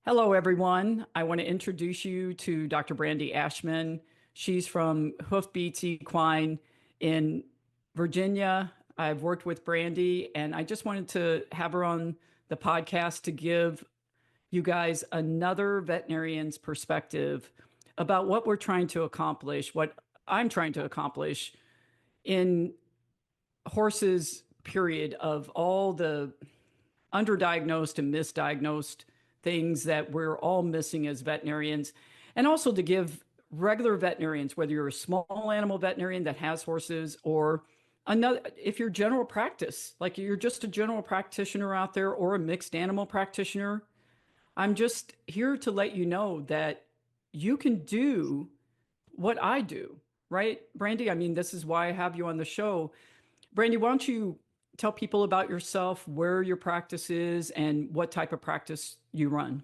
Hello, everyone. I want to introduce you to Dr. Brandy Ashman. She's from Hoofbeats Equine in Virginia. I've worked with Brandy, and I just wanted to have her on the podcast to give you guys another veterinarian's perspective about what we're trying to accomplish, what I'm trying to accomplish in horses, period, of all the underdiagnosed and misdiagnosed things that we're all missing as veterinarians, and also to give regular veterinarians, whether you're a small animal veterinarian that has horses or another, if you're general practice, like you're just a general practitioner out there or a mixed animal practitioner, I'm just here to let you know that you can do what I do, right, Brandy? I mean, this is why I have you on the show. Brandy, why don't you tell people about yourself, where your practice is, and what type of practice you run?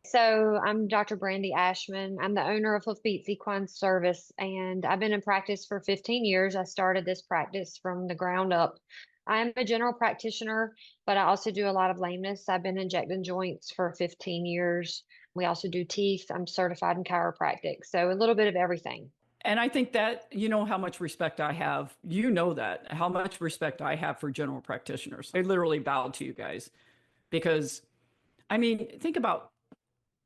So I'm Dr. Brandy Ashman. I'm the owner of Hoofbeats Equine Service, and I've been in practice for 15 years. I started this practice from the ground up. I'm a general practitioner, but I also do a lot of lameness. I've been injecting joints for 15 years. We also do teeth. I'm certified in chiropractic, so a little bit of everything. And I think that, you know, how much respect I have, you know, that how much respect I have for general practitioners. I literally bow to you guys because, I mean, think about,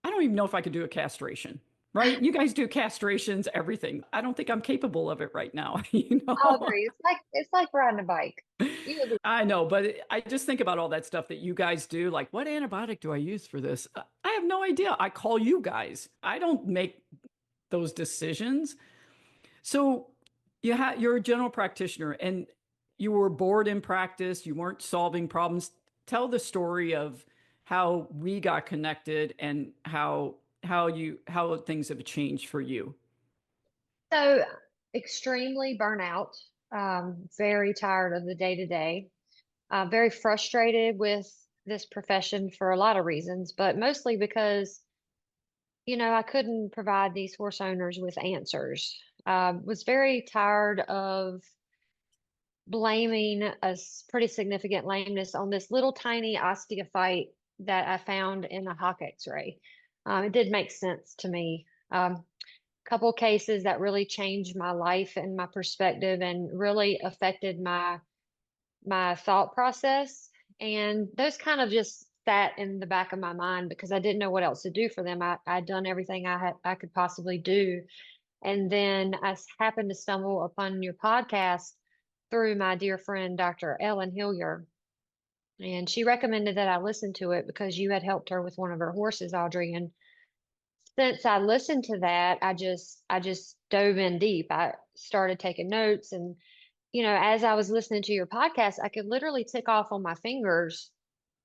I don't even know if I could do a castration, right? You guys do castrations, everything. I don't think I'm capable of it right now, you know? Audrey, it's like riding a bike. You would be I know, but I just think about all that stuff that you guys do. Like, what antibiotic do I use for this? I have no idea. I call you guys. I don't make those decisions. So you're a general practitioner and you were bored in practice. You weren't solving problems. Tell the story of how we got connected and how things have changed for you. so extremely burnout, very tired of the day to day. Very frustrated with this profession for a lot of reasons, but mostly because, I couldn't provide these horse owners with answers. Was very tired of blaming pretty significant lameness on this little tiny osteophyte that I found in a hock x-ray. It did make sense to me. Couple cases that really changed my life and my perspective and really affected my thought process. And those kind of just sat in the back of my mind because I didn't know what else to do for them. I'd done everything I could possibly do. And then happened to stumble upon your podcast through my dear friend, Dr. Ellen Hillier. And she recommended that I listen to it because you had helped her with one of her horses, Audrey. And since I listened to that, I just dove in deep. I started taking notes and as I was listening to your podcast, I could literally tick off on my fingers,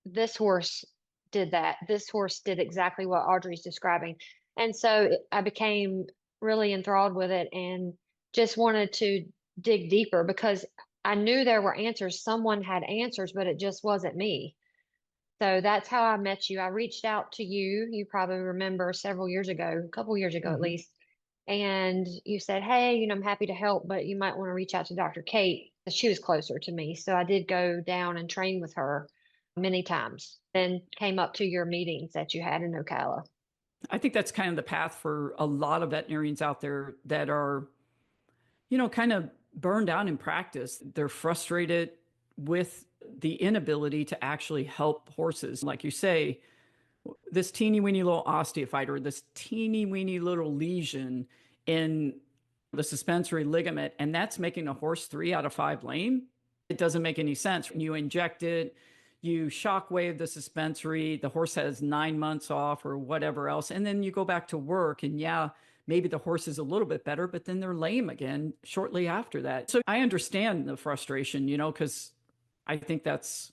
this horse did that. This horse did exactly what Audrey's describing. And so I became really enthralled with it and just wanted to dig deeper because I knew there were answers. Someone had answers, but it just wasn't me. So that's how I met you. I reached out to you. You probably remember several years ago, a couple years ago at Mhm. least. And you said, hey, I'm happy to help, but you might want to reach out to Dr. Kate. She was closer to me. So I did go down and train with her many times, then came up to your meetings that you had in Ocala. I think that's kind of the path for a lot of veterinarians out there that are, you know, kind of burned out in practice. They're frustrated with the inability to actually help horses. Like you say, this teeny weeny little osteophyte or this teeny weeny little lesion in the suspensory ligament, and that's making a horse 3 out of 5 lame. It doesn't make any sense. When you inject it, you shockwave the suspensory, the horse has 9 months off or whatever else, and then you go back to work, and yeah, maybe the horse is a little bit better, but then they're lame again shortly after that. So I understand the frustration, you know, because I think that's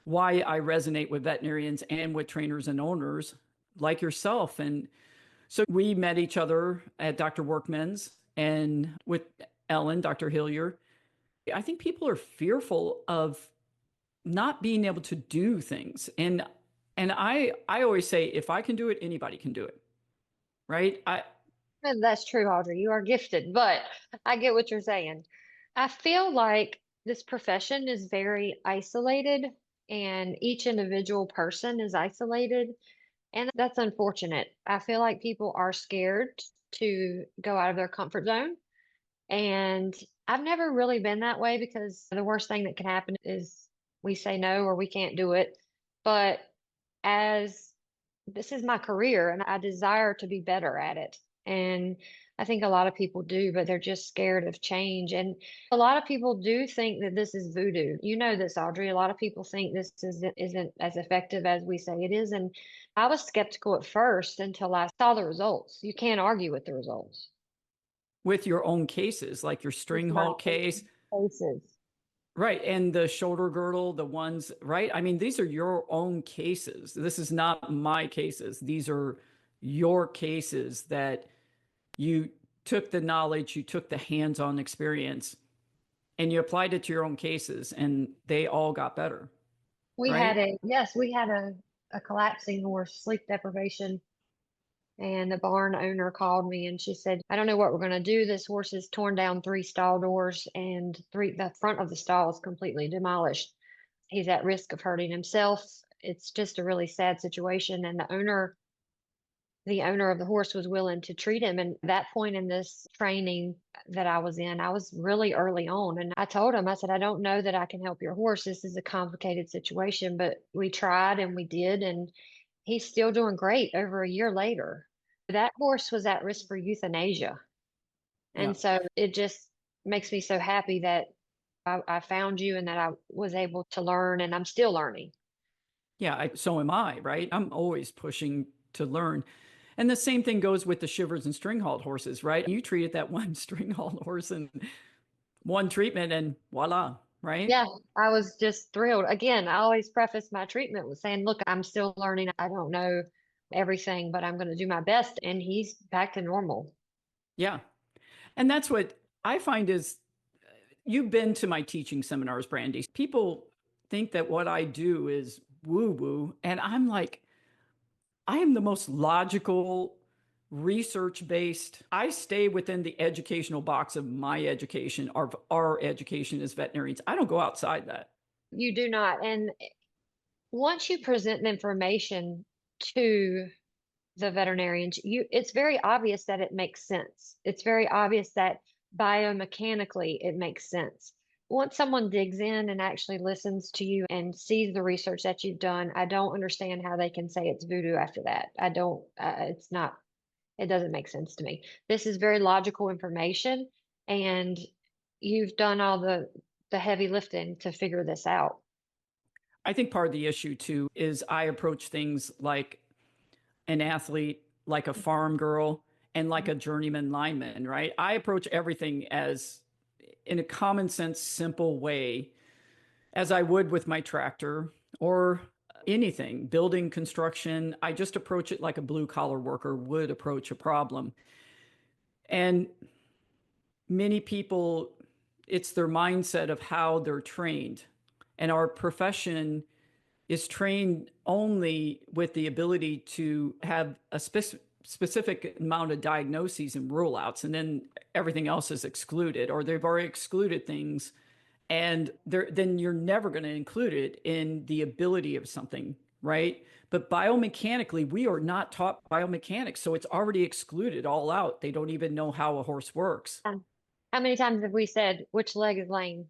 why I resonate with veterinarians and with trainers and owners like yourself. And so we met each other at Dr. Workman's and with Ellen, Dr. Hillier. I think people are fearful of not being able to do things. And I always say, if I can do it, anybody can do it. Right. And that's true, Audrey. You are gifted, but I get what you're saying. I feel like this profession is very isolated and each individual person is isolated. And that's unfortunate. I feel like people are scared to go out of their comfort zone. And I've never really been that way because the worst thing that can happen is we say no or we can't do it. But as this is my career and I desire to be better at it. And I think a lot of people do, but they're just scared of change. And a lot of people do think that this is voodoo. You know this, Audrey. A lot of people think this isn't as effective as we say it is. And I was skeptical at first until I saw the results. You can't argue with the results. With your own cases, like your With string my halt case, cases. right? And the shoulder girdle, the ones, right? I mean, these are your own cases. This is not my cases. These are your cases that you took the knowledge, you took the hands-on experience, and you applied it to your own cases, and they all got better, right? We had a collapsing horse, sleep deprivation. And the barn owner called me and she said, I don't know what we're going to do. This horse has torn down 3 stall doors and the front of the stall is completely demolished. He's at risk of hurting himself. It's just a really sad situation. And the owner of the horse was willing to treat him. And that point in this training that I was in, I was really early on. And I told him, I said, I don't know that I can help your horse. This is a complicated situation, but we tried and we did. And he's still doing great over a year later. That horse was at risk for euthanasia. Yeah. And so it just makes me so happy that I found you and that I was able to learn and I'm still learning. Yeah, so am I, right? I'm always pushing to learn. And the same thing goes with the shivers and string halt horses, right? You treated that one string halt horse in one treatment and voila, right? Yeah, I was just thrilled. Again, I always preface my treatment with saying, look, I'm still learning. I don't know everything, but I'm going to do my best. And he's back to normal. Yeah. And that's what I find is you've been to my teaching seminars, Brandy. People think that what I do is woo woo. And I'm like, I am the most logical, research based. I stay within the educational box of my education, our education as veterinarians. I don't go outside that. You do not. And once you present the information to the veterinarians, it's very obvious that it makes sense. It's very obvious that biomechanically it makes sense. Once someone digs in and actually listens to you and sees the research that you've done, I don't understand how they can say it's voodoo after that. I don't, it's not, it doesn't make sense to me. This is very logical information, and you've done all the heavy lifting to figure this out. I think part of the issue too is I approach things like an athlete, like a farm girl, and like a journeyman lineman, right? I approach everything as in a common sense, simple way, as I would with my tractor or anything, building, construction. I just approach it like a blue collar worker would approach a problem. And many people, it's their mindset of how they're trained. And our profession is trained only with the ability to have a specific amount of diagnoses and rule outs, and then everything else is excluded, or they've already excluded things, and then you're never going to include it in the ability of something, right? But biomechanically, we are not taught biomechanics, so it's already excluded all out. They don't even know how a horse works. How many times have we said which leg is lame?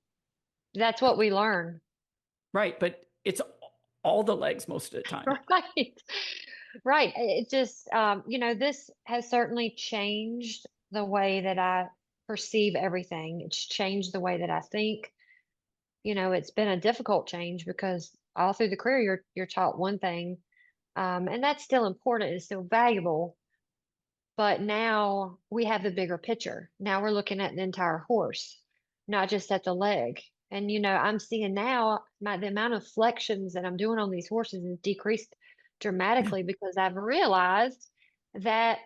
That's what we learn. Right, but it's all the legs most of the time. Right. Right. It just, this has certainly changed the way that I perceive everything. It's changed the way that I think. It's been a difficult change because all through the career you're taught one thing, and that's still important. It's still valuable. But now we have the bigger picture. Now we're looking at the entire horse, not just at the leg. And I'm seeing now the amount of flexions that I'm doing on these horses has decreased Yeah. dramatically because I've realized that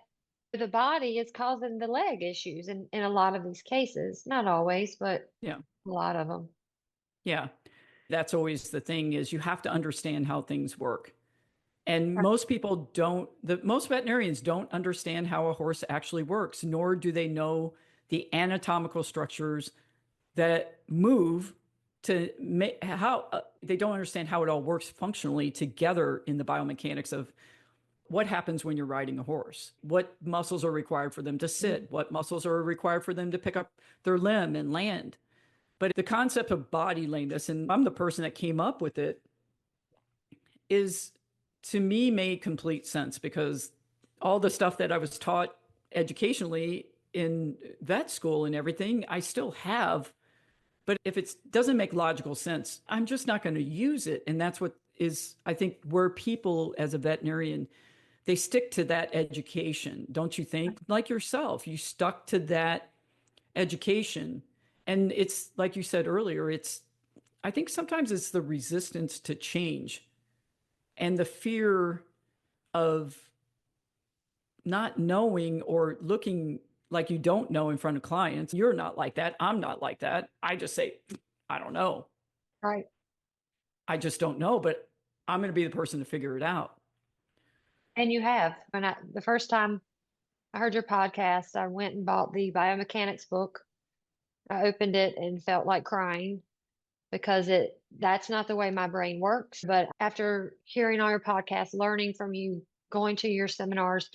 the body is causing the leg issues in a lot of these cases. Not always, but Yeah. a lot of them. Yeah. That's always the thing is you have to understand how things work. And Right. most veterinarians don't understand how a horse actually works, nor do they know the anatomical structures that move to make how they don't understand how it all works functionally together in the biomechanics of what happens when you're riding a horse, what muscles are required for them to sit, what muscles are required for them to pick up their limb and land. But the concept of body lameness, and I'm the person that came up with it, is to me made complete sense because all the stuff that I was taught educationally in vet school and everything, I still have. But if it doesn't make logical sense, I'm just not going to use it. And that's what is, I think, where people as a veterinarian, they stick to that education, don't you think? Like yourself, you stuck to that education. And it's like you said earlier, I think sometimes it's the resistance to change and the fear of not knowing or looking like you don't know in front of clients. You're not like that. I'm not like that. I just say, I don't know. Right. I just don't know, but I'm going to be the person to figure it out. And you have. The first time I heard your podcast, I went and bought the biomechanics book. I opened it and felt like crying because that's not the way my brain works. But after hearing all your podcasts, learning from you, going to your seminars,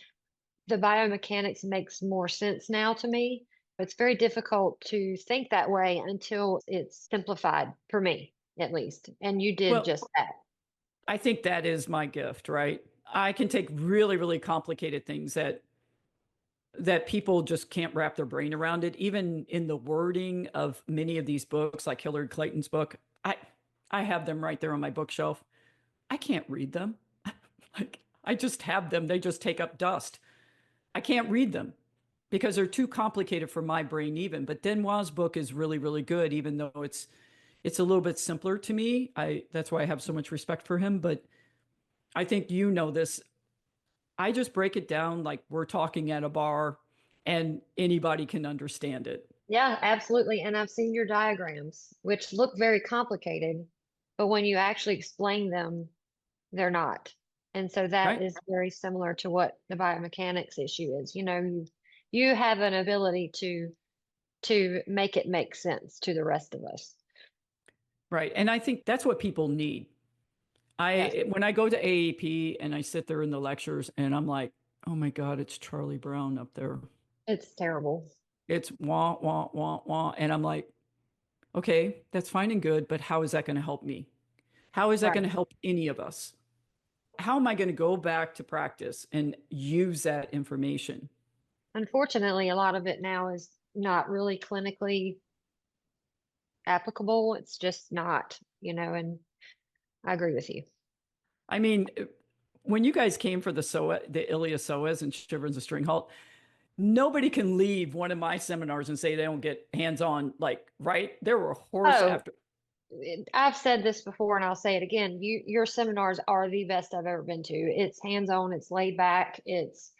the biomechanics makes more sense now to me. It's very difficult to think that way until it's simplified for me, at least. And you did Well, just that. I think that is my gift, right? I can take really, really complicated things that people just can't wrap their brain around it. Even in the wording of many of these books, like Hillary Clayton's book, I have them right there on my bookshelf. I can't read them. Like I just have them. They just take up dust. I can't read them because they're too complicated for my brain even. But Denoir's book is really, really good, even though it's a little bit simpler to me. That's why I have so much respect for him. But I think you know this. I just break it down like we're talking at a bar and anybody can understand it. Yeah, absolutely. And I've seen your diagrams, which look very complicated, but when you actually explain them, they're not. And so that Right? is very similar to what the biomechanics issue is. You have an ability to make it make sense to the rest of us. Right. And I think that's what people need. Yes, When I go to AAP and I sit there in the lectures and I'm like, oh my God, it's Charlie Brown up there. it's terrible. It's wah, wah, wah, wah. And I'm like, okay, that's fine and good, but how is that going to help me? How is that Right. going to help any of us? How am I going to go back to practice and use that information? Unfortunately, a lot of it now is not really clinically applicable. It's just not, and I agree with you. I mean, when you guys came for the iliopsoas and shivers and string halt, nobody can leave one of my seminars and say they don't get hands-on, like, right? There were horse Oh, after. I've said this before and I'll say it again. Your seminars are the best I've ever been to. It's hands-on, it's laid back, it's,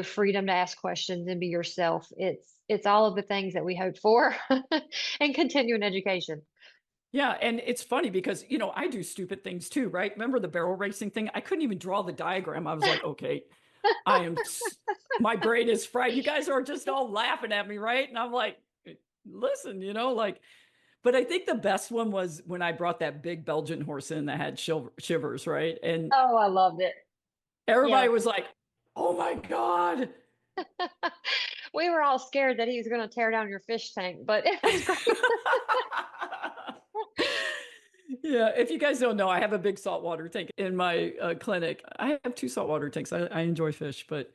freedom to ask questions and be yourself. It's all of the things that we hope for and continuing education. Yeah, and it's funny because, I do stupid things too, right? Remember the barrel racing thing? I couldn't even draw the diagram. I was like, okay, my brain is fried. You guys are just all laughing at me, right? And I'm like, listen, like, but I think the best one was when I brought that big Belgian horse in that had shivers, right? And Oh, I loved it. everybody Yes. was like, oh my God. We were all scared that he was going to tear down your fish tank, but it was great. Yeah, if you guys don't know, I have a big saltwater tank in my clinic. I have two saltwater tanks. I enjoy fish, but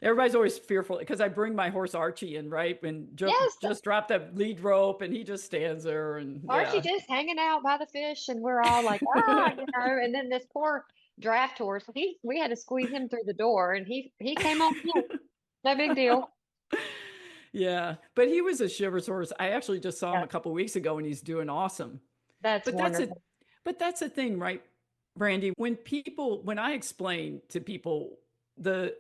everybody's always fearful because I bring my horse Archie in, right? And Yes, just drop that lead rope and he just stands there and Archie yeah. just hanging out by the fish, and we're all like, and then this poor draft horse, we had to squeeze him through the door, and he came on in. No big deal. Yeah, but he was a Shivers horse. I actually just saw him Yeah, a couple weeks ago and he's doing awesome. that's But that's it. wonderful. But that's the thing, right, Brandy? When I explain to people the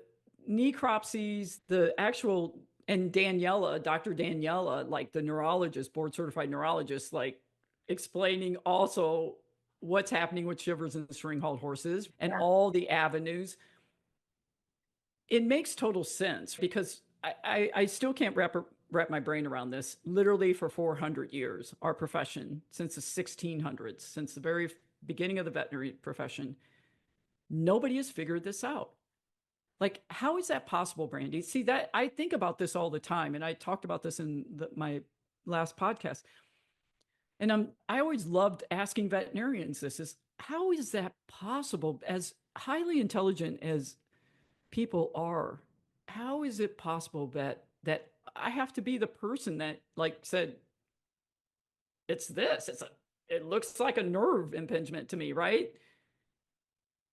necropsies, the actual, and Daniela, Dr. Daniela, like the neurologist, board certified neurologist, like explaining also what's happening with shivers and string halt horses and Yeah. all the avenues, it makes total sense because I still can't wrap my brain around this. Literally for 400 years, our profession, since the 1600s, since the very beginning of the veterinary profession, nobody has figured this out. Like, how is that possible, Brandy? See, that I think about this all the time, and I talked about this in my last podcast. And I always loved asking veterinarians this: is how is that possible? As highly intelligent as people are, how is it possible that I have to be the person that like said it's this? It looks like a nerve impingement to me, right?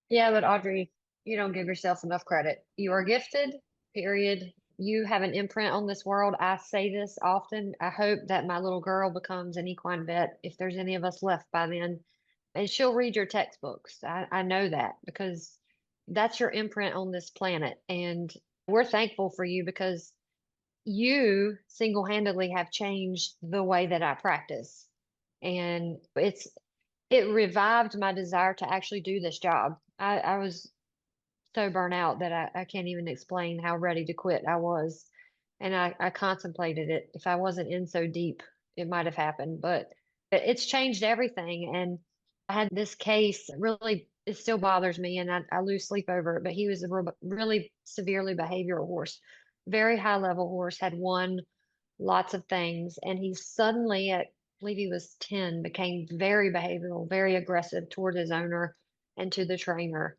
Yeah, but Audrey, you don't give yourself enough credit. You are gifted, period. You have an imprint on this world. I say this often. I hope that my little girl becomes an equine vet if there's any of us left by then. And she'll read your textbooks. I know that because that's your imprint on this planet. And we're thankful for you because you single-handedly have changed the way that I practice. And it revived my desire to actually do this job. I was so burnt out that I can't even explain how ready to quit I was. And I contemplated it. If I wasn't in so deep, it might have happened, but it's changed everything. And I had this case, really, it still bothers me and I lose sleep over it, but he was a really severely behavioral horse, very high level horse, had won lots of things. And he suddenly, at, I believe he was 10, became very behavioral, very aggressive toward his owner and to the trainer.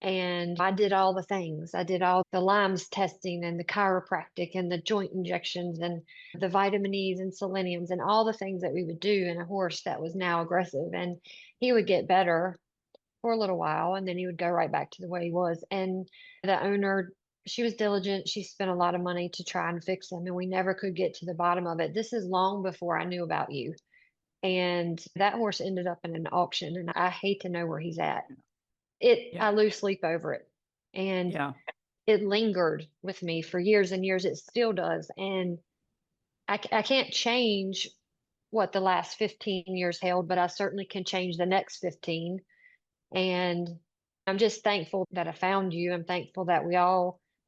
And I did all the things. I did all the LIMES testing and the chiropractic and the joint injections and the vitamin E's and seleniums and all the things that we would do in a horse that was now aggressive. And he would get better for a little while and then he would go right back to the way he was. And the owner, she was diligent. She spent a lot of money to try and fix him, and we never could get to the bottom of it. This is long before I knew about you. And that horse ended up in an auction, and I hate to know where he's at. Yeah. I lose sleep over it. And Yeah. it lingered with me for years and years. It still does. And I can't change what the last 15 years held, but I certainly can change the next 15. And I'm just thankful that I found you. I'm thankful that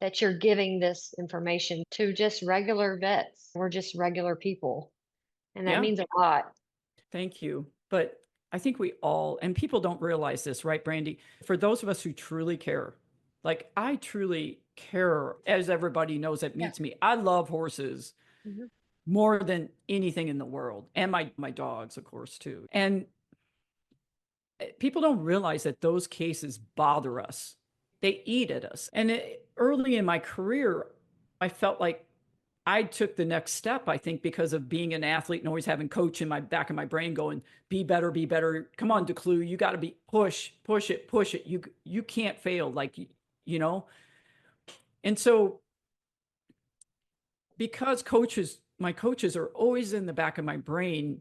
that you're giving this information to just regular vets. We're just regular people. And that Yeah. means a lot. Thank you. But I think we all, and people don't realize this, right, Brandy? For those of us who truly care, like I truly care, as everybody knows that Yeah. meets me, I love horses Mhm. more than anything in the world, and my dogs, of course, too. And people don't realize that those cases bother us. They eat at us. And early in my career, I felt like I took the next step, I think, because of being an athlete and always having coach in my back of my brain going, be better, be better. Come on, DeClue, you got to be push it, push it. You can't fail, like you know. And so because my coaches are always in the back of my brain,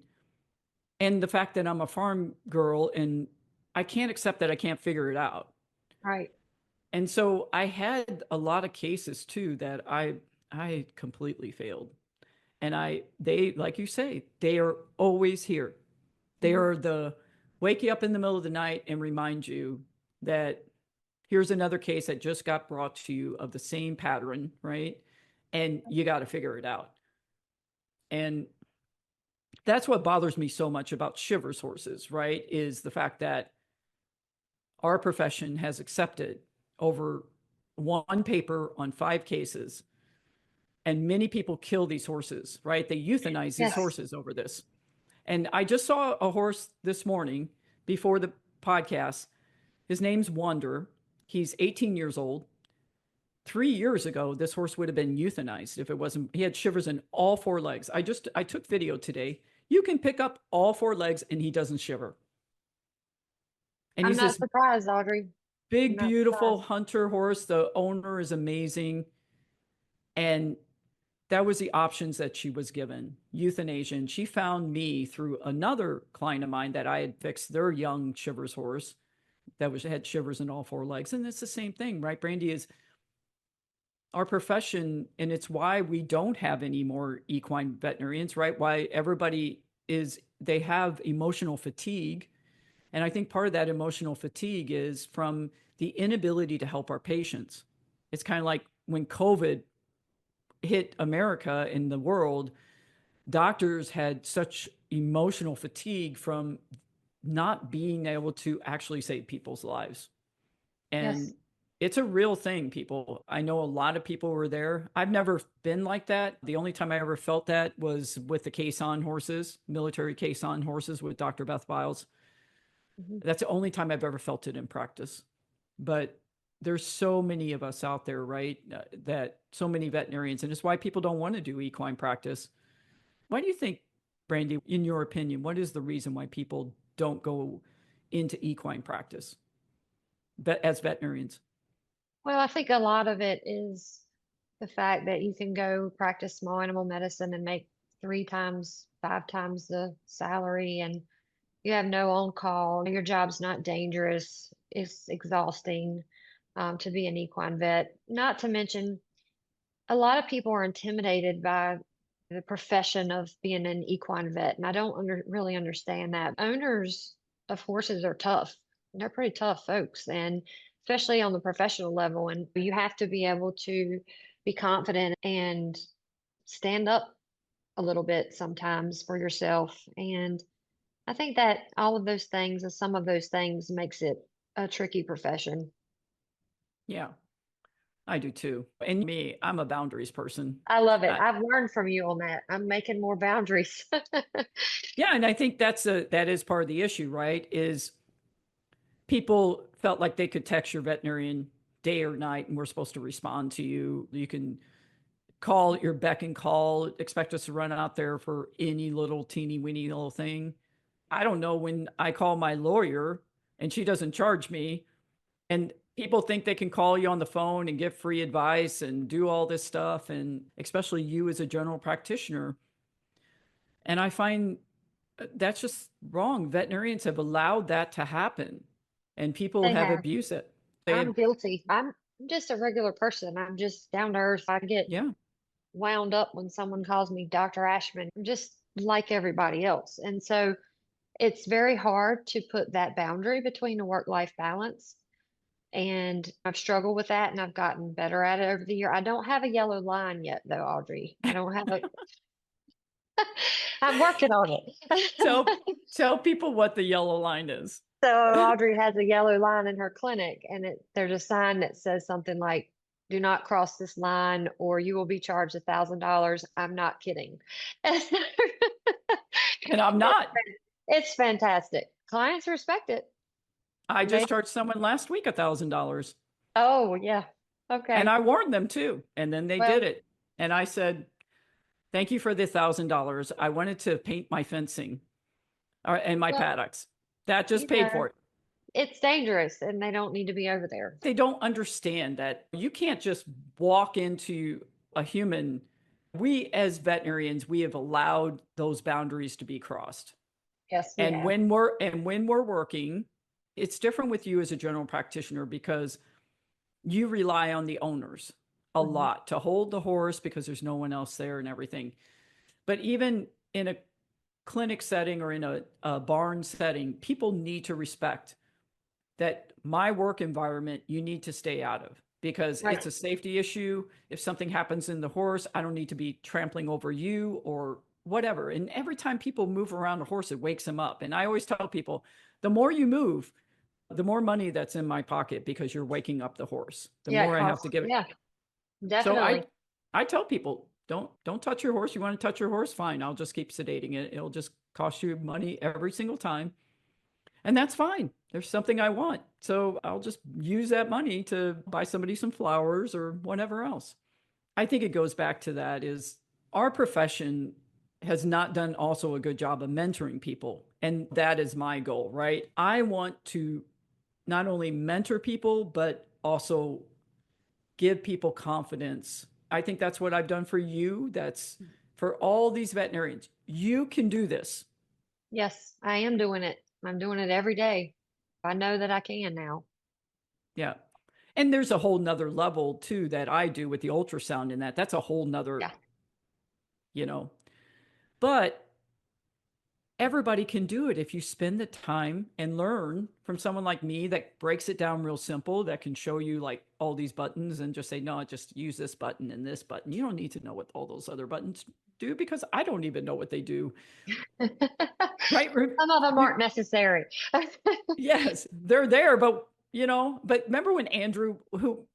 and the fact that I'm a farm girl and I can't accept that I can't figure it out. Right. And so I had a lot of cases too that I completely failed. And they, like you say, they are always here. They Mhm. are the wake you up in the middle of the night and remind you that here's another case that just got brought to you of the same pattern, right? And you got to figure it out. And that's what bothers me so much about Shivers horses, right? Is the fact that our profession has accepted over one paper on 5 cases, and many people kill these horses, right? They euthanize these Yes. horses over this. And I just saw a horse this morning before the podcast. His name's Wonder. He's 18 years old. 3 years ago, this horse would have been euthanized if it wasn't. He had shivers in all 4 legs. I took video today. You can pick up all 4 legs and he doesn't shiver. And I'm he's not this surprised, Audrey. I'm big, not beautiful surprised. hunter horse. The owner is amazing. And that was the options that she was given, euthanasia. And she found me through another client of mine that I had fixed their young Shivers horse that had shivers in all 4 legs. And it's the same thing, right, Brandy? Is our profession, and it's why we don't have any more equine veterinarians, right? Why they have emotional fatigue. And I think part of that emotional fatigue is from the inability to help our patients. It's kind of like when COVID hit America and the world, doctors had such emotional fatigue from not being able to actually save people's lives. And Yes. It's a real thing, people. I know a lot of people were there. I've never been like that. The only time I ever felt that was with the caisson horses, military caisson horses with Dr. Beth Biles. Mhm. That's the only time I've ever felt it in practice. But there's so many of us out there, right? That so many veterinarians, and it's why people don't want to do equine practice. Why do you think, Brandy, in your opinion, what is the reason why people don't go into equine practice as veterinarians? Well, I think a lot of it is the fact that you can go practice small animal medicine and make 3 times, 5 times the salary, and you have no on call. Your job's not dangerous. It's exhausting to be an equine vet. Not to mention, a lot of people are intimidated by the profession of being an equine vet, and I don't really understand that. Owners of horses are tough. They're pretty tough folks, and especially on the professional level. And you have to be able to be confident and stand up a little bit sometimes for yourself. And I think that all of those things and some of those things makes it a tricky profession. Yeah, I do too. And me, I'm a boundaries person. I love it. Uh, I've learned from you on that. I'm making more boundaries. yeah, and I think that is part of the issue, right? Is people felt like they could text your veterinarian day or night and we're supposed to respond to you. You can call your beck and call, expect us to run out there for any little teeny weeny little thing. I don't know when I call my lawyer and she doesn't charge me, and people think they can call you on the phone and get free advice and do all this stuff, and especially you as a general practitioner. And I find that's just wrong. Veterinarians have allowed that to happen and people They have have. abused it. They I'm have, guilty. I'm just a regular person. I'm just down to earth. I get yeah. wound up when someone calls me Dr. Ashman. I'm just like everybody else. And so it's very hard to put that boundary between a work-life balance. And I've struggled with that and I've gotten better at it over the year. I don't have a yellow line yet though, Audrey. I don't have a I'm working on tell it. tell people what the yellow line is. So Audrey has a yellow line in her clinic, and there's a sign that says something like, "Do not cross this line, or you will be charged $1,000." I'm not kidding. And I'm not. It's fantastic. Clients respect it. I They, just charged someone last week $1,000 oh yeah, and okay. I warned them too. And then they Well, did it. And I said, thank you for the $1,000. I wanted to paint my fencing and my well, paddocks. That just you paid know, for it. it's dangerous, and they don't need to be over there. They don't understand that you can't just walk into a human. We as veterinarians, we have allowed those boundaries to be crossed. Yes, we And have. when we're working, it's different with you as a general practitioner because you rely on the owners a Mhm. lot to hold the horse because there's no one else there and everything. But even in a clinic setting or in a barn setting, people need to respect that my work environment you need to stay out of because Right. it's a safety issue. If something happens in the horse, I don't need to be trampling over you or whatever. And every time people move around a horse, it wakes them up. And I always tell people, the more you move, the more money that's in my pocket because you're waking up the horse. The Yeah, it more I have costs. to give it. Yeah, So I definitely. I tell people, don't touch your horse. You want to touch your horse? Fine. I'll just keep sedating it. It'll just cost you money every single time. And that's fine. There's something I want. So I'll just use that money to buy somebody some flowers or whatever else. I think it goes back to that is our profession has not done also a good job of mentoring people. And that is my goal, right? I want to not only mentor people, but also give people confidence. I think that's what I've done for you. That's for all these veterinarians. You can do this. Yes, I am doing it. I'm doing it every day. I know that I can now. Yeah. And there's a whole nother level too that I do with the ultrasound in that. That's a whole nother, Yeah. you know, but everybody can do it if you spend the time and learn from someone like me that breaks it down real simple, that can show you like all these buttons and just say, no, just use this button and this button. You don't need to know what all those other buttons do because I don't even know what they do. Right? Some of them aren't necessary. Yes, they're there, but But remember when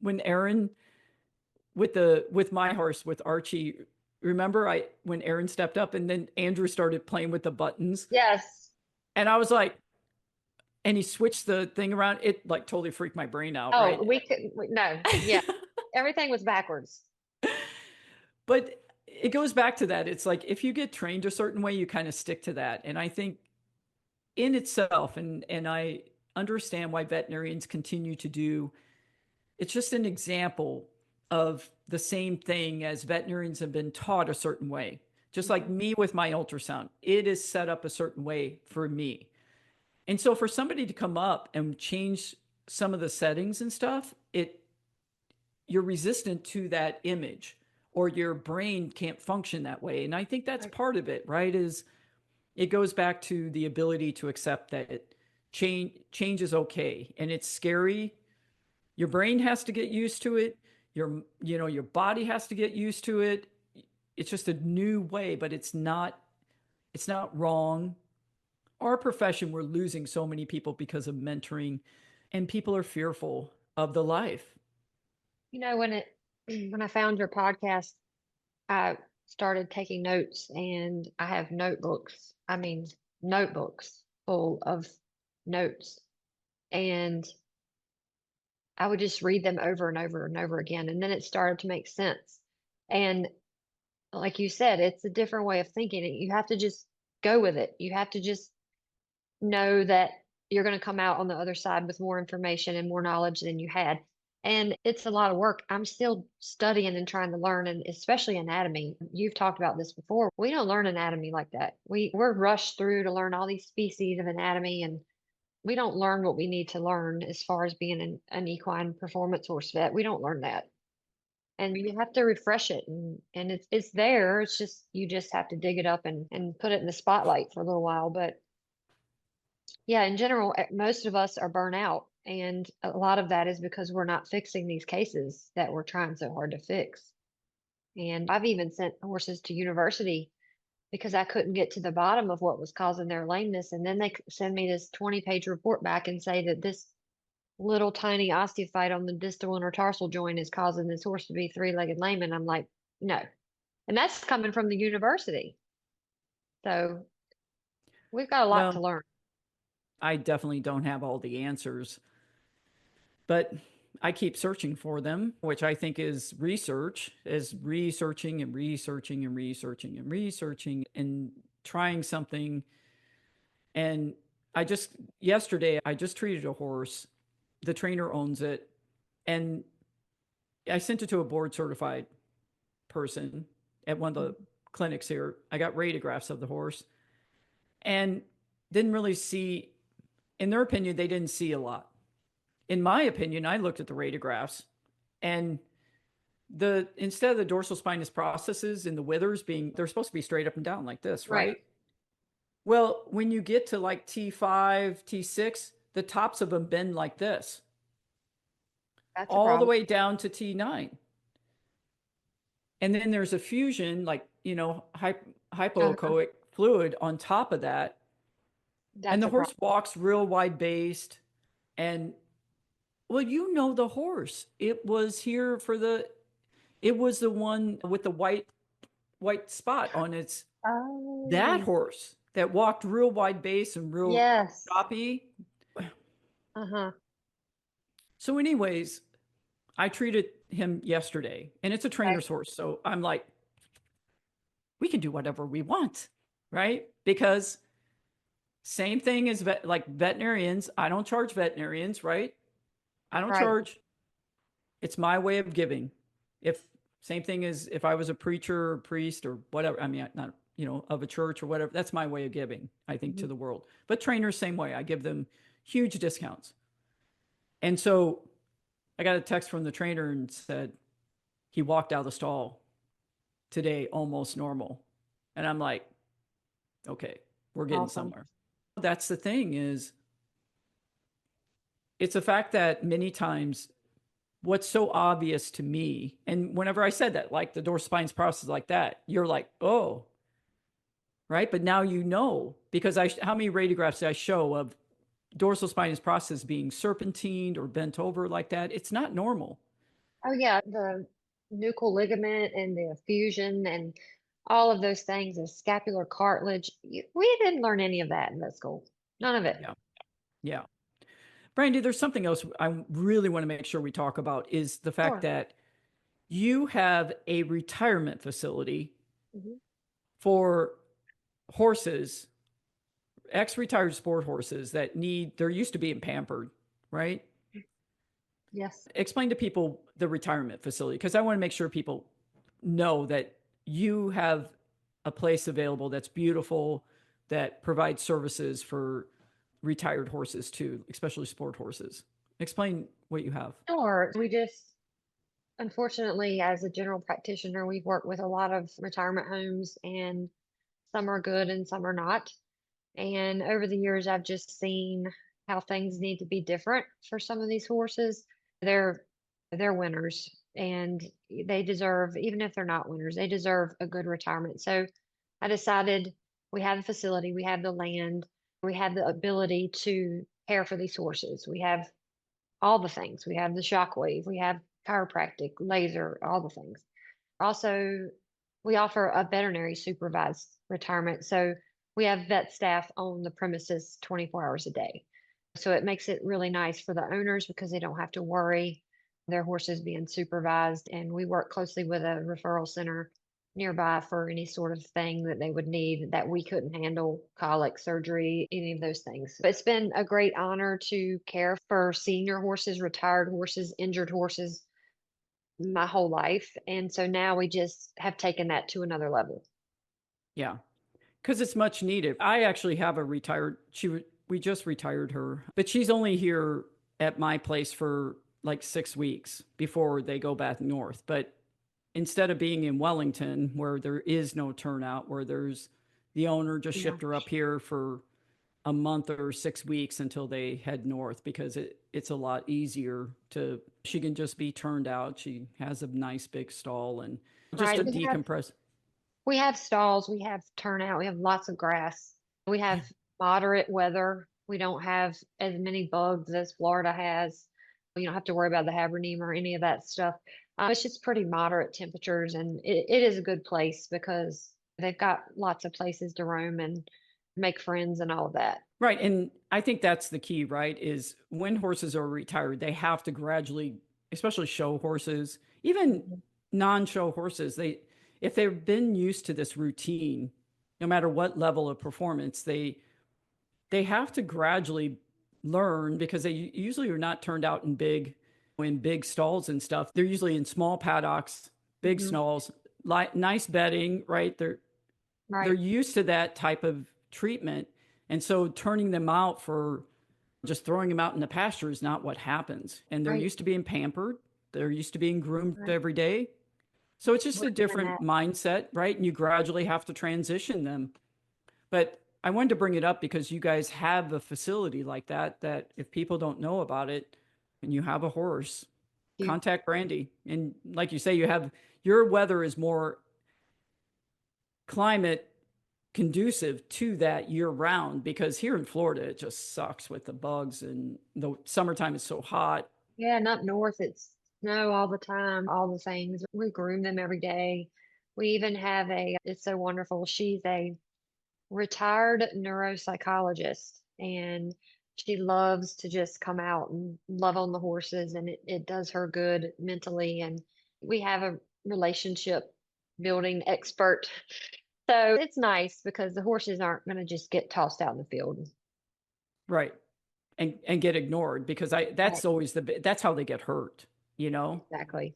when Aaron with my horse with Archie, remember when Aaron stepped up and then Andrew started playing with the buttons Yes. and I was like, and he switched the thing around. It like totally freaked my brain out, Oh, right? no. Yeah. Everything was backwards. But it goes back to that. It's like if you get trained a certain way, you kind of stick to that. And I think in itself, and I understand why veterinarians continue to do, it's just an example of the same thing as veterinarians have been taught a certain way. Just like Mhm. me with my ultrasound, it is set up a certain way for me. And so for somebody to come up and change some of the settings and stuff, you're resistant to that image or your brain can't function that way. And I think that's Right. part of it, right? Is it goes back to the ability to accept that change is okay and it's scary. Your brain has to get used to it. Your body has to get used to it. It's just a new way, but it's not wrong. Our profession, we're losing so many people because of mentoring, and people are fearful of the life. When when I found your podcast, I started taking notes and I have notebooks. I mean, notebooks full of notes. And I would just read them over and over and over again. And then it started to make sense. And like you said, it's a different way of thinking. You have to just go with it. You have to just know that you're going to come out on the other side with more information and more knowledge than you had. And it's a lot of work. I'm still studying and trying to learn, and especially anatomy. You've talked about this before. We don't learn anatomy like that. We're rushed through to learn all these species of anatomy, and we don't learn what we need to learn as far as being an equine performance horse vet. We don't learn that. And you have to refresh it, and it's there. It's just you just have to dig it up and put it in the spotlight for a little while. But yeah, in general, most of us are burnt out. And a lot of that is because we're not fixing these cases that we're trying so hard to fix. And I've even sent horses to university because I couldn't get to the bottom of what was causing their lameness. And then they send me this 20-page report back and say that this little tiny osteophyte on the distal intertarsal joint is causing this horse to be three-legged lame. And I'm like, no. And that's coming from the university. So we've got a lot Well, to learn. I definitely don't have all the answers, but I keep searching for them, which I think is research, is researching and researching and researching and researching and trying something. And yesterday, I just treated a horse. The trainer owns it. And I sent it to a board certified person at one of the clinics here. I got radiographs of the horse and didn't really see, in their opinion, they didn't see a lot. In my opinion, I looked at the radiographs and instead of the dorsal spinous processes and the withers they're supposed to be straight up and down like this, Right. right? Well, when you get to like T5, T6, the tops of them bend like this, That's a all the problem. way down to T9. And then there's a fusion, like, Uh-huh. hypoechoic fluid on top of that. And That's the a horse problem. walks real wide based. And well, the horse. It was the one with the white spot on that Oh, horse that walked real wide base and real yes. choppy. Uh-huh. So, anyways, I treated him yesterday, and it's a Okay. trainer's horse. So I'm like, we can do whatever we want, right? Because same thing as like veterinarians. I don't charge veterinarians, right? I don't Right. charge. It's my way of giving. If Same thing as if I was a preacher or priest or whatever. I mean, not of a church or whatever. That's my way of giving. I think to Mhm. the world. But trainers, same way. I give them huge discounts. And so I got a text from the trainer and said he walked out of the stall today almost normal. And I'm like, okay, we're getting Awesome. somewhere. That's the thing is it's a fact that many times what's so obvious to me, and whenever I said that, like the dorsal spines process like that, you're like, oh, right. But now because how many radiographs did I show of dorsal spinous process being serpentined or bent over like that. It's not normal. Oh yeah, the nuchal ligament and the effusion and all of those things, the scapular cartilage. We didn't learn any of that in vet school. None of it. Yeah. Yeah. Brandy, there's something else I really want to make sure we talk about is the fact Sure. that you have a retirement facility Hmm. for horses, ex-retired sport horses that they're used to being pampered, right? Yes. Explain to people the retirement facility because I want to make sure people know that you have a place available that's beautiful, that provides services for retired horses too, especially sport horses. Explain what you have. Sure. We just, unfortunately, as a general practitioner, we've worked with a lot of retirement homes, and some are good and some are not. And over the years, I've just seen how things need to be different for some of these horses. They're they're winners, and they deserve, even if they're not winners, they deserve a good retirement. So I decided we have the facility, we have the land, we have the ability to care for these horses. We have all the things. We have the shockwave, we have chiropractic, laser, all the things. Also, we offer a veterinary supervised retirement. So we have vet staff on the premises 24 hours a day. So it makes it really nice for the owners because they don't have to worry their horses being supervised. And we work closely with a referral center nearby for any sort of thing that they would need that we couldn't handle, colic surgery, any of those things. It's been a great honor to care for senior horses, retired horses, injured horses my whole life. And so now we just have taken that to another level. Yeah, because it's much needed. I actually have a retired. We just retired her, but she's only here at my place for like 6 weeks before they go back north. But instead of being in Wellington, where there is no turnout, where there's the owner just Yeah. shipped her up here for a month or 6 weeks until they head north because it's a lot easier to she can just be turned out. She has a nice big stall and just Right. to decompress. We have stalls, we have turnout, we have lots of grass. We have moderate weather. We don't have as many bugs as Florida has. You don't have to worry about the Haberneem or any of that stuff. It's just pretty moderate temperatures, and it is a good place because they've got lots of places to roam and make friends and all of that. Right. And I think that's the key, right? Is when horses are retired, they have to gradually, especially show horses, even Mhm. non-show horses, if they've been used to this routine, no matter what level of performance, they have to gradually learn because they usually are not turned out in big stalls and stuff. They're usually in small paddocks, big Mhm. stalls, nice bedding, right? They're Right, used to that type of treatment. And so turning them out for just throwing them out in the pasture is not what happens. And they're right, used to being pampered, they're used to being groomed right. every day. So it's just We're a doing different that. mindset, right? And you gradually have to transition them. But I wanted to bring it up because you guys have a facility like that, that if people don't know about it and you have a horse, You. contact Brandy. And like you say, your weather is more climate conducive to that year round because here in Florida it just sucks with the bugs and the summertime is so hot. Yeah, and up north it's snow all the time, all the things. We groom them every day. We even have it's so wonderful. She's a retired neuropsychologist, and she loves to just come out and love on the horses, and it does her good mentally. And we have a relationship building expert. So it's nice because the horses aren't going to just get tossed out in the field. Right. And get ignored because Right. that's always that's how they get hurt, you know? Exactly.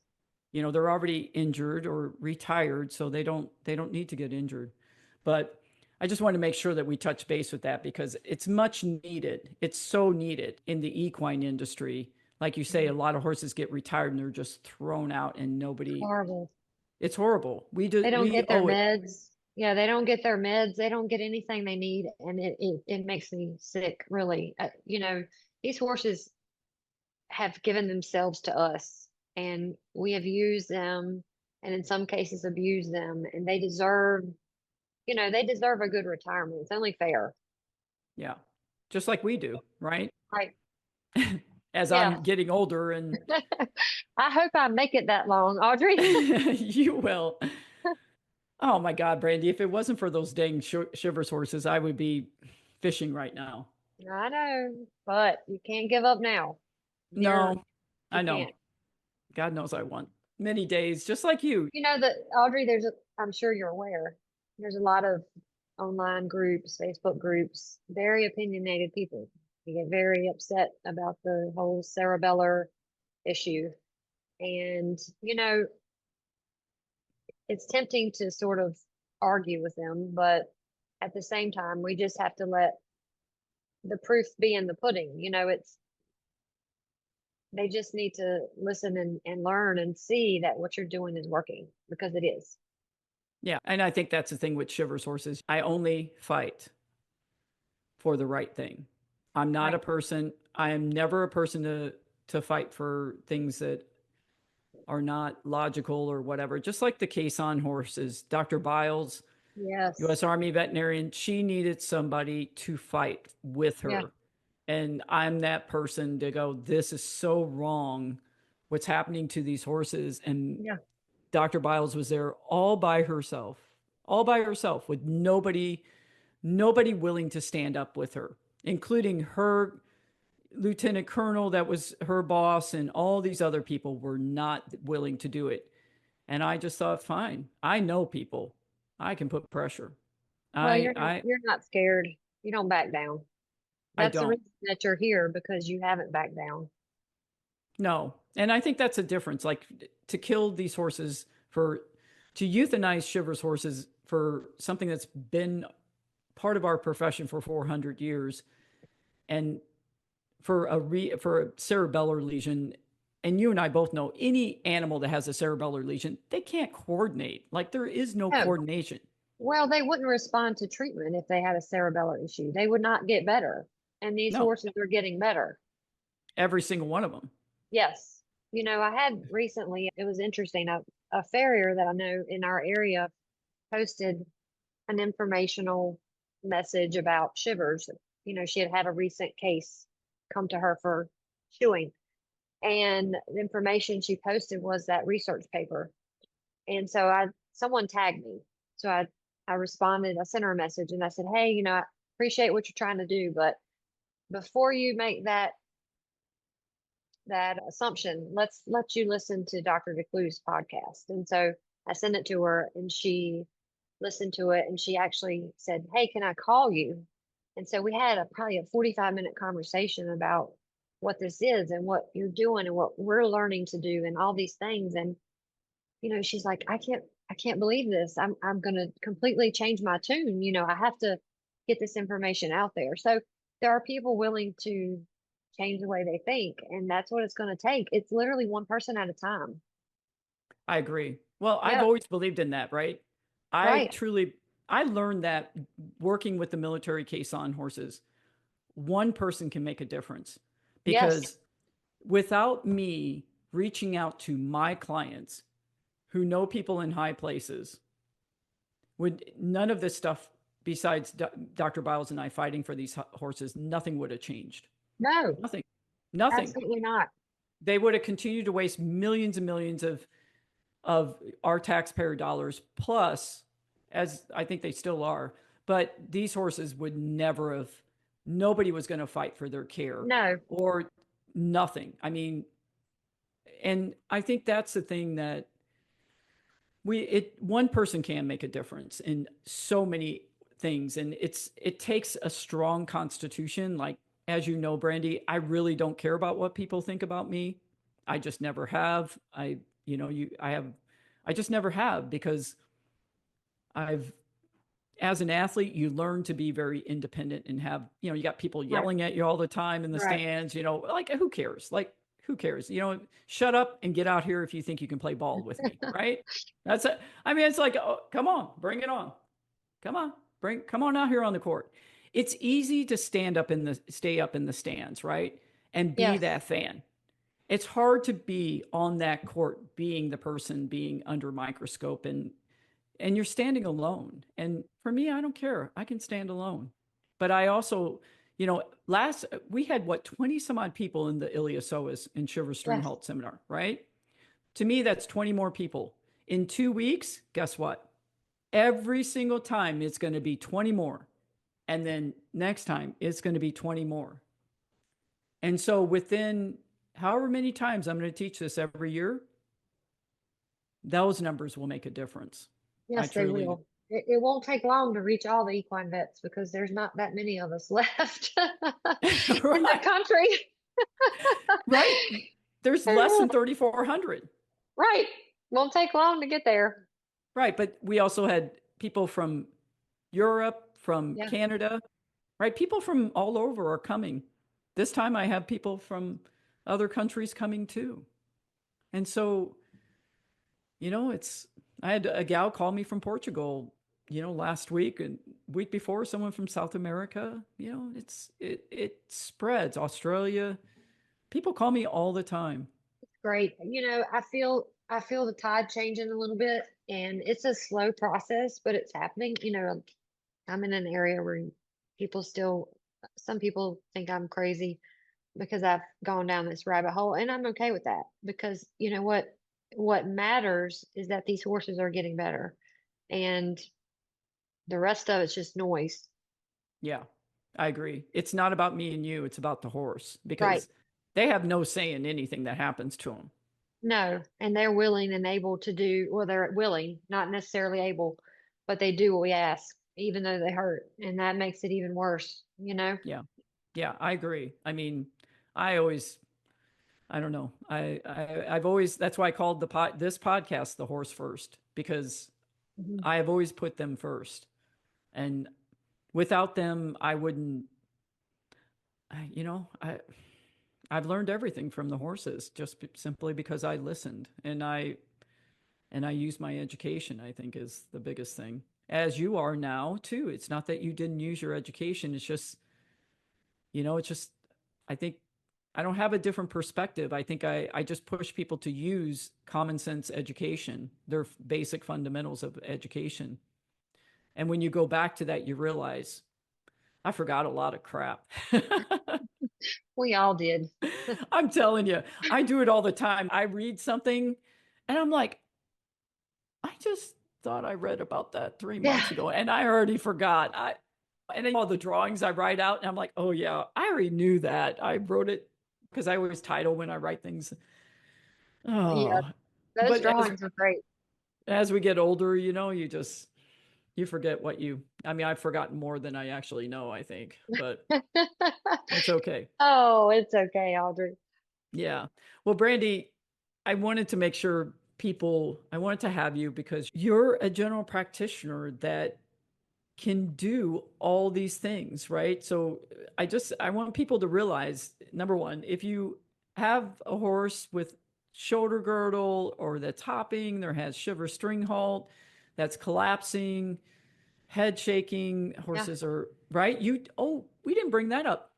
They're already injured or retired so they don't need to get injured. But I just want to make sure that we touch base with that because it's much needed. It's so needed in the equine industry. Like you say, a Mhm. lot of horses get retired and they're just thrown out and nobody Horrible. it's horrible. They don't We get their owe it. meds. Yeah, they don't get their meds. They don't get anything they need, and it makes me sick, really. These horses have given themselves to us, and we have used them, and in some cases abused them, and they deserve a good retirement. It's only fair. Yeah. just like we do, right? Right. As Yeah. I'm getting older, and I hope I make it that long, Audrey. you will. Oh my God, Brandy, if it wasn't for those dang Shivers horses, I would be fishing right now. I know, but you can't give up now. You're, No, you I know. can't. God knows I want many days, just like you. You know that, Audrey, I'm sure you're aware, there's a lot of online groups, Facebook groups, very opinionated people. You get very upset about the whole cerebellar issue. And, it's tempting to sort of argue with them, but at the same time, we just have to let the proof be in the pudding. They just need to listen and learn and see that what you're doing is working because it is. Yeah. And I think that's the thing with Shivers horses. I only fight for the right thing. I'm not a Right. person, I am never a person to fight for things that are not logical or whatever. Just like the case on horses, Dr. Biles, Yes. US Army veterinarian, she needed somebody to fight with Yeah. her. And I'm that person to go, this is so wrong what's happening to these horses. And Yeah. Dr. Biles was there all by herself with nobody willing to stand up with her, including her lieutenant colonel that was her boss, and all these other people were not willing to do it. And I just thought, fine, I know people. I can put pressure. Well, I I you're not scared. You don't back down. I That's the don't. reason that you're here because you haven't backed down. No. And I think that's a difference. Like to kill these horses for to euthanize Shivers horses for something that's been part of our profession for 400 years, and for a cerebellar lesion, and you and I both know any animal that has a cerebellar lesion, they can't coordinate. Like there is no No. coordination. Well, they wouldn't respond to treatment if they had a cerebellar issue. They would not get better. And these No, horses are getting better. every single one of them. Yes. I had recently, it was interesting, a farrier that I know in our area posted an informational message about Shivers. She had had a recent case come to her for chewing. And the information she posted was that research paper. And so someone tagged me. So I responded, I sent her a message and I said, hey, I appreciate what you're trying to do, but before you make that assumption, let's let you listen to Dr. DeClue's podcast. And so I sent it to her and she listened to it and she actually said, hey, can I call you? And so we had probably a 45-minute conversation about what this is and what you're doing and what we're learning to do and all these things. And, she's like, I can't believe this. I'm going to completely change my tune. I have to get this information out there. So there are people willing to change the way they think, and that's what it's going to take. It's literally one person at a time. I agree. Well, I've Yeah, always believed in that, right? I right. truly I learned that working with the military case on horses, one person can make a difference Yes. because without me reaching out to my clients who know people in high places, would none of this stuff besides Dr. Biles and I fighting for these horses, nothing would have changed. No, Nothing. Nothing. absolutely not. They would have continued to waste millions and millions of our taxpayer dollars plus, as I think they still are, but these horses would never have, nobody was going to fight for their care No. or nothing. I mean, and I think that's the thing that one person can make a difference in so many things. And it takes a strong constitution. Like, as you know, Brandy, I really don't care about what people think about me. I just never have. I just never have because I've, as an athlete, you learn to be very independent and have, you got people Right. yelling at you all the time in the Right. stands, like who cares? Like, who cares? Shut up and get out here if you think you can play ball with me, right? That's it. I mean, it's like, oh, come on, bring it on. Come on out here on the court. It's easy to stay up in the stands, right? And be Yes. that fan. It's hard to be on that court, being the person being under microscope, and you're standing alone. And for me, I don't care. I can stand alone. But I also, last we had what 20 some odd people in the Iliopsoas in Shiver Yes. Stringhalt seminar, right? To me, that's 20 more people. In 2 weeks, guess what? Every single time it's going to be 20 more. And then next time it's going to be 20 more. And so within however many times I'm going to teach this every year, those numbers will make a difference. I Yes, they truly, will. It won't take long to reach all the equine vets because there's not that many of us left in the right, country. right. There's less than 3,400. Right. Won't take long to get there. Right. But we also had people from Europe, from Yeah. Canada, right? People from all over are coming. This time I have people from other countries coming too. And so, I had a gal call me from Portugal, last week, and week before someone from South America. It spreads. Australia. People call me all the time. Great. I feel the tide changing a little bit and it's a slow process, but it's happening. I'm in an area where some people think I'm crazy because I've gone down this rabbit hole and I'm okay with that because you know what matters is that these horses are getting better and the rest of it's just noise. Yeah, I agree. It's not about me and you, it's about the horse Right. because they have no say in anything that happens to them. No, and they're willing and able to do, well, they're willing, not necessarily able, but they do what we ask, even though they hurt. And that makes it even worse, you know? Yeah. Yeah, I agree. I mean, I always I don't know. I've always that's why I called this podcast the horse first because Mhm. I have always put them first. And without them, I wouldn't I, you know, I've learned everything from the horses just simply because I listened and I used my education, I think is the biggest thing. As you are now too. It's not that you didn't use your education. It's just I think I don't have a different perspective. I think I just push people to use common sense education, their basic fundamentals of education. And when you go back to that, you realize I forgot a lot of crap. We all did. I'm telling you, I do it all the time. I read something and I'm like, I just thought I read about that 3 months Yeah. ago and I already forgot. And then all the drawings I write out and I'm like, oh yeah, I already knew that. I wrote it because I always title when I write things. Yeah. Oh, Those but drawings are great. as we get older, you forget I mean, I've forgotten more than I actually know, I think, but it's okay. Oh, it's okay, Audrey. Yeah. Well, Brandy, I wanted to have you because you're a general practitioner that can do all these things, right? So I want people to realize, number one, if you have a horse with shoulder girdle or that's hopping, there has shiver string halt, that's collapsing, head shaking, Yeah. horses are right. We didn't bring that up.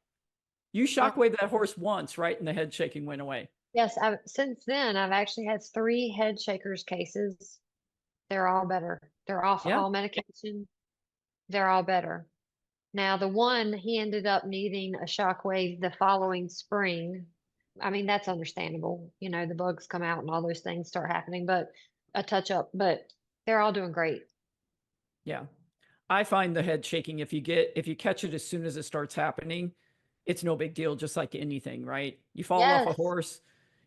You Yeah. shockwave that horse once, right? And the head shaking went away. Yes. Since then, I've actually had 3 head shakers cases. They're all better. They're off Yeah. all medication. They're all better. Now, the one he ended up needing a shockwave the following spring. I mean, that's understandable. The bugs come out and all those things start happening, but a touch up, but they're all doing great. Yeah. I find the head shaking if you catch it as soon as it starts happening, it's no big deal, just like anything, right? Yes.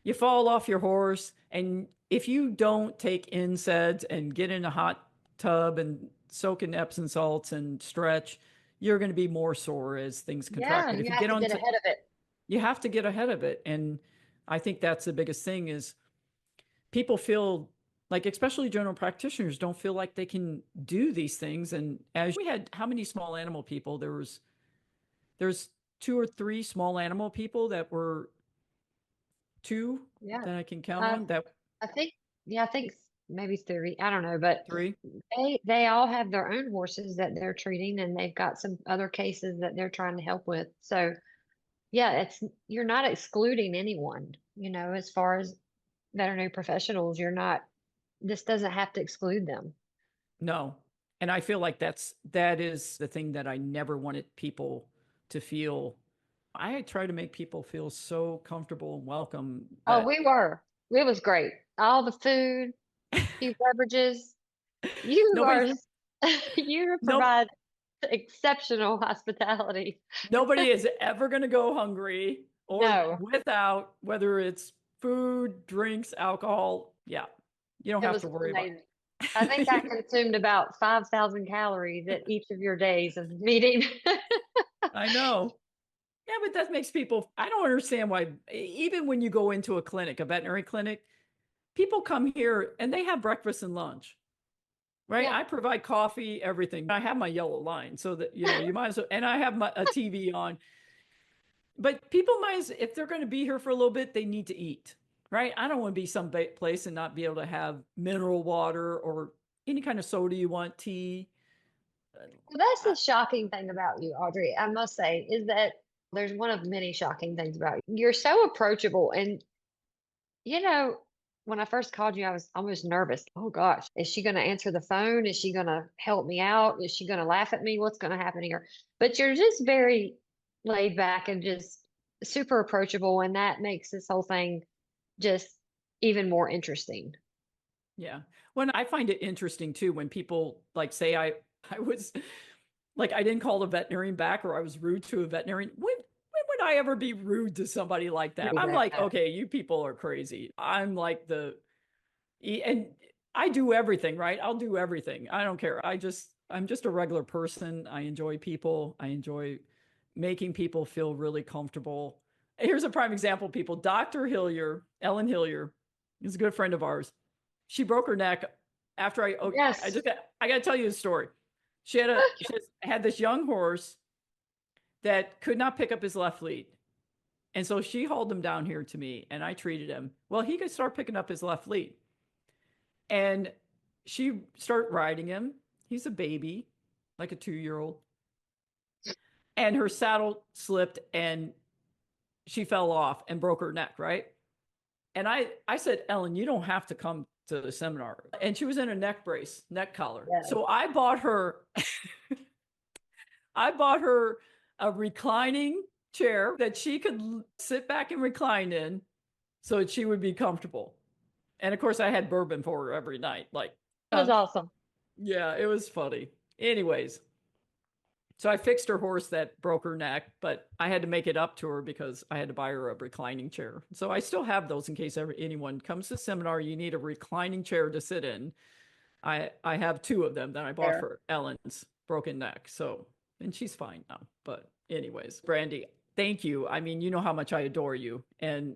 You fall off your horse, and if you don't take NSAIDs and get in a hot tub and soak in Epsom salts and stretch, you're going to be more sore as things contract. Yeah, But you if you have get to on get to, ahead of it. you have to get ahead of it. And I think that's the biggest thing is people feel like, especially general practitioners, don't feel like they can do these things. And as we had, how many small animal people? There's 2 or 3 small animal people that were two Yeah. that I can count Uh, on. That I think, yeah, I think maybe 30. I don't know, but 3. they all have their own horses that they're treating, and they've got some other cases that they're trying to help with. So, yeah, you're not excluding anyone, as far as veterinary professionals, this doesn't have to exclude them. No, and I feel like that is the thing that I never wanted people to feel. I try to make people feel so comfortable and welcome Oh, that we were. It was great. All the food, few beverages. You nobody's are, you nope provide exceptional hospitality. nobody is ever going to go hungry or No, without, whether it's food, drinks, alcohol. Yeah, you don't it have was to worry about amazing. I think I it. consumed about 5,000 calories at each of your days of meeting. I know. Yeah, but that makes people, I don't understand why, even when you go into a clinic, a veterinary clinic, people come here and they have breakfast and lunch, right? Yeah. I provide coffee, everything. I have my yellow line so that, you might as well, and I have a TV on. But people might, if they're going to be here for a little bit, they need to eat, right? I don't want to be some place and not be able to have mineral water or any kind of soda you want, tea. Well, that's the shocking thing about you, Audrey, I must say, is that there's one of many shocking things about you. You're so approachable. And, you know, when I first called you, I was almost nervous. Oh gosh, is she going to answer the phone? Is she going to help me out? Is she going to laugh at me? What's going to happen here? But you're just very laid back and just super approachable. And that makes this whole thing just even more interesting. Yeah. When I find it interesting too, when people like say I was like I didn't call the veterinarian back or I was rude to a veterinarian. When would I ever be rude to somebody like that? Do I'm like, that. okay, you people are crazy. I'm like and I do everything, right? I'll do everything. I don't care. I'm just a regular person. I enjoy people. I enjoy making people feel really comfortable. Here's a prime example, people. Dr. Hillier, Ellen Hillier, is a good friend of ours. She broke her neck after Yes. I got to tell you a story. She had this young horse that could not pick up his left lead. And so she hauled him down here to me and I treated him. Well, he could start picking up his left lead. And she started riding him. He's a baby, like a 2-year-old. And her saddle slipped and she fell off and broke her neck, right? And I said, Ellen, you don't have to come to the seminar. And she was in a neck brace, neck collar. Yes. So I bought her a reclining chair that she could sit back and recline in so that she would be comfortable. And of course, I had bourbon for her every night. Like, That was awesome. yeah, it was funny. Anyways, so I fixed her horse that broke her neck, but I had to make it up to her because I had to buy her a reclining chair. So I still have those in case anyone comes to seminar, you need a reclining chair to sit in. I have 2 of them that I bought There. for Ellen's broken neck. So, and she's fine now. But anyways, Brandy, thank you. I mean, you know how much I adore you and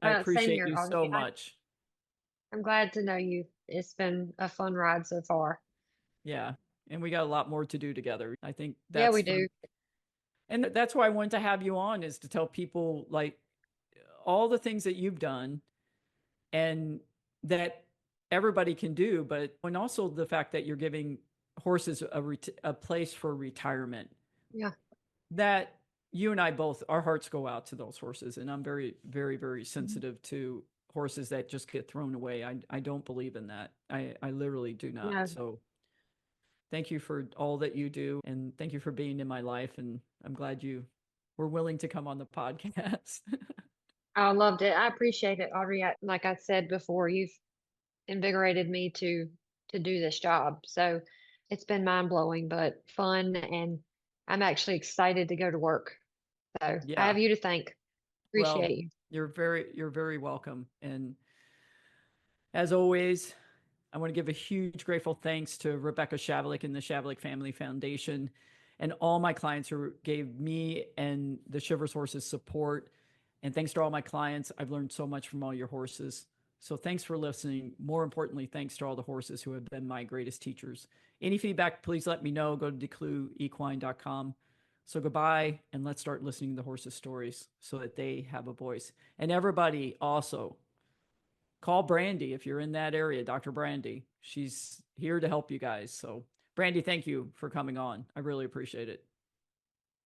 I Same appreciate here, you so Audrey. much. I'm glad to know you. It's been a fun ride so far. Yeah. And we got a lot more to do together. I think Yeah, that's we for do. and that's why I wanted to have you on is to tell people like all the things that you've done and that everybody can do, but and also the fact that you're giving horses a place for retirement. Yeah. That you and I both, our hearts go out to those horses, and I'm very, very, very Mhm. sensitive to horses that just get thrown away. I don't believe in that. I literally do not. Yeah. So thank you for all that you do, and thank you for being in my life. And I'm glad you were willing to come on the podcast. I loved it. I appreciate it, Audrey. Like I said before, you've invigorated me to do this job. So it's been mind blowing, but fun, and I'm actually excited to go to work. So I Yeah. have you to thank. Well, Appreciate you. you're very welcome. And as always, I want to give a huge grateful thanks to Rebecca Shavlik and the Shavlik Family Foundation and all my clients who gave me and the Shivers horses support. And thanks to all my clients, I've learned so much from all your horses. So thanks for listening. More importantly, thanks to all the horses who have been my greatest teachers. Any feedback, please let me know. Go to declueequine.com. So goodbye, and let's start listening to the horses' stories so that they have a voice. And everybody also call Brandy if you're in that area, Dr. Brandy. She's here to help you guys. So, Brandy, thank you for coming on. I really appreciate it.